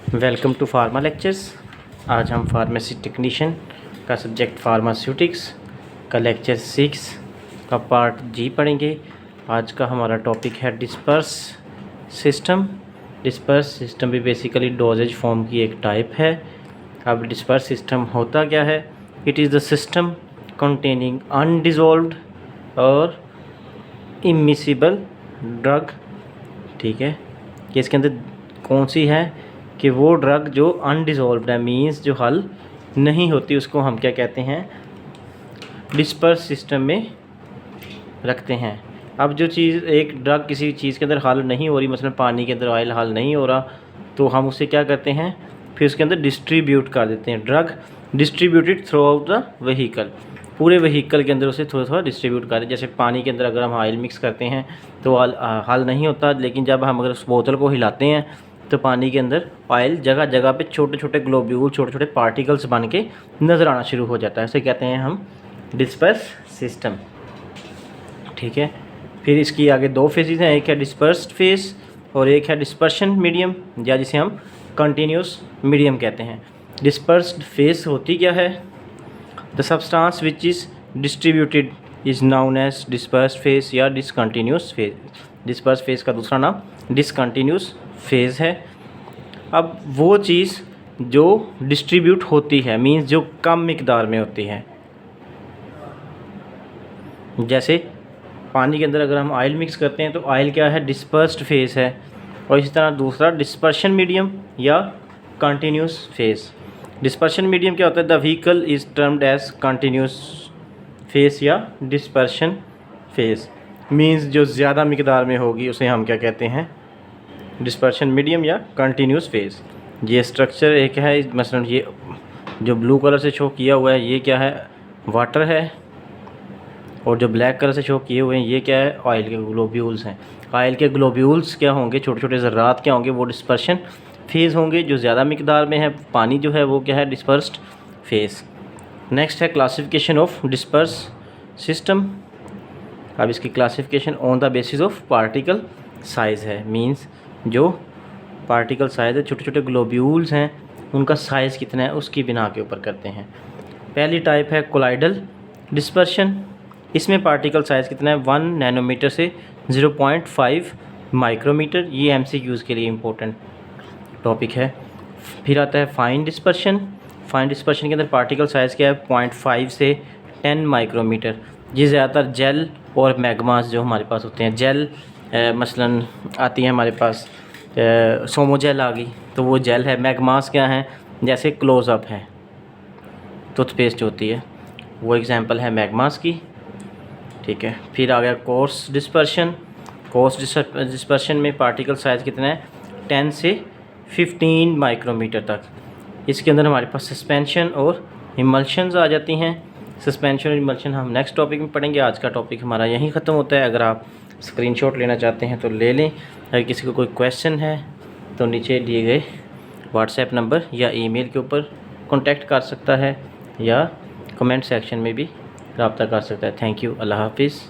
Welcome to pharma lectures. आज हम pharmacy technician का सब्जेक्ट फार्मास्यूटिक्स का लेक्चर 6 का पार्ट जी पढ़ेंगे। आज का हमारा टॉपिक है डिस्पर्स सिस्टम। डिस्पर्स सिस्टम भी बेसिकली डोजेज फॉर्म की एक टाइप है। अब डिस्पर्स सिस्टम होता क्या है? It is the system containing undissolved और इमिसिबल ड्रग। ठीक है, कि इसके अंदर कौन सी है कि वो ड्रग जो अनडिज़ोल्व्ड है, मींस जो हल नहीं होती, उसको हम क्या कहते हैं? डिस्पर्स सिस्टम में रखते हैं। अब जो चीज़ एक ड्रग किसी चीज़ के अंदर हल नहीं हो रही, मसलन पानी के अंदर ऑयल हल नहीं हो रहा, तो हम उसे क्या करते हैं? फिर उसके अंदर डिस्ट्रीब्यूट कर देते हैं। Drug distributed through out the vehicle, पूरे व्हीकल के अंदर उसे थोड़ा थोड़ा डिस्ट्रीब्यूट कर दें। जैसे पानी के अंदर अगर हम ऑयल मिक्स करते हैं तो हल नहीं होता, लेकिन जब हम अगर उस बोतल को हिलाते हैं तो पानी के अंदर ऑयल जगह जगह पे छोटे छोटे ग्लोब्यूल, छोटे छोटे पार्टिकल्स बन के नज़र आना शुरू हो जाता है। इसे कहते हैं हम डिस्पर्स सिस्टम। ठीक है, फिर इसकी आगे दो फेजेस हैं, एक है डिस्पर्स्ड फेज और एक है डिस्पर्शन मीडियम, या जिसे हम कंटिन्यूस मीडियम कहते हैं। डिस्पर्स्ड फेज होती क्या है? The substance which is distributed is known as dispersed phase या डिसकंटिन्यूस फेज। डिस्पर्स फेज का दूसरा नाम डिसकंटिन्यूस फेज़ है। अब वो चीज़ जो डिस्ट्रीब्यूट होती है, मींस जो कम मिकदार में होती है, जैसे पानी के अंदर अगर हम ऑयल मिक्स करते हैं तो ऑयल क्या है? डिस्पर्स्ड फेज़ है। और इसी तरह दूसरा डिस्पर्शन मीडियम या कंटिन्यूस फेज़। डिस्पर्शन मीडियम क्या होता है? The vehicle is termed as continuous phase या डिस्पर्शन फेज़, मींस जो ज़्यादा मिकदार में होगी उसे हम क्या कहते हैं? डिस्पर्शन मीडियम या कंटिन्यूस फेज़। ये स्ट्रक्चर एक है, मसलन ये जो ब्लू कलर से शो किया हुआ है ये क्या है? वाटर है। और जो ब्लैक कलर से शो किए हुए हैं ये क्या है? ऑयल के ग्लोब्यूल्स हैं। ऑयल के ग्लोब्यूल्स क्या होंगे? छोटे छोटे ज़र्रात क्या होंगे? वो डिस्पर्शन फेज़ होंगे। जो ज़्यादा मिकदार में है पानी जो है वो क्या है? Dispersed phase. नेक्स्ट है क्लासिफिकेशन ऑफ डिस्पर्स सिस्टम। अब इसकी classification on the basis of particle size है, मींस जो पार्टिकल साइज़ है, छोटे छोटे ग्लोब्यूल्स हैं, उनका साइज़ कितना है उसकी बिना के ऊपर करते हैं। पहली टाइप है कोलाइडल डिस्पर्शन। इसमें पार्टिकल साइज़ कितना है? 1 नैनोमीटर से 0.5 माइक्रोमीटर। ये एमसीक्यूज़ के लिए इम्पोर्टेंट टॉपिक है। फिर आता है फाइन डिस्पर्शन। फाइन डिस्पर्शन के अंदर पार्टिकल साइज़ क्या है? 0.5 से 10 माइक्रोमीटर। ये ज़्यादातर जेल और मैग्मास जो हमारे पास होते हैं, जेल मसलन आती है हमारे पास, सोमो जेल आ गई तो वो जेल है। मैग्मास क्या है? जैसे क्लोज़अप है, टूथपेस्ट होती है, वो एग्जांपल है मैग्मास की। ठीक है, फिर आ गया कोर्स डिस्पर्शन। कोर्स डिस्पर्शन में पार्टिकल साइज़ कितना है? 10 से 15 माइक्रोमीटर तक। इसके अंदर हमारे पास सस्पेंशन और इमल्शंस आ जाती हैं। सस्पेंशन और इमल्शन हम नेक्स्ट टॉपिक में पढ़ेंगे। आज का टॉपिक हमारा यहीं ख़त्म होता है। अगर आप स्क्रीनशॉट लेना चाहते हैं तो ले लें। अगर किसी को कोई क्वेश्चन है तो नीचे दिए गए व्हाट्सएप नंबर या ईमेल के ऊपर कांटेक्ट कर सकता है या कमेंट सेक्शन में भी रब्ता कर सकता है। Thank you. अल्लाह हाफिज़।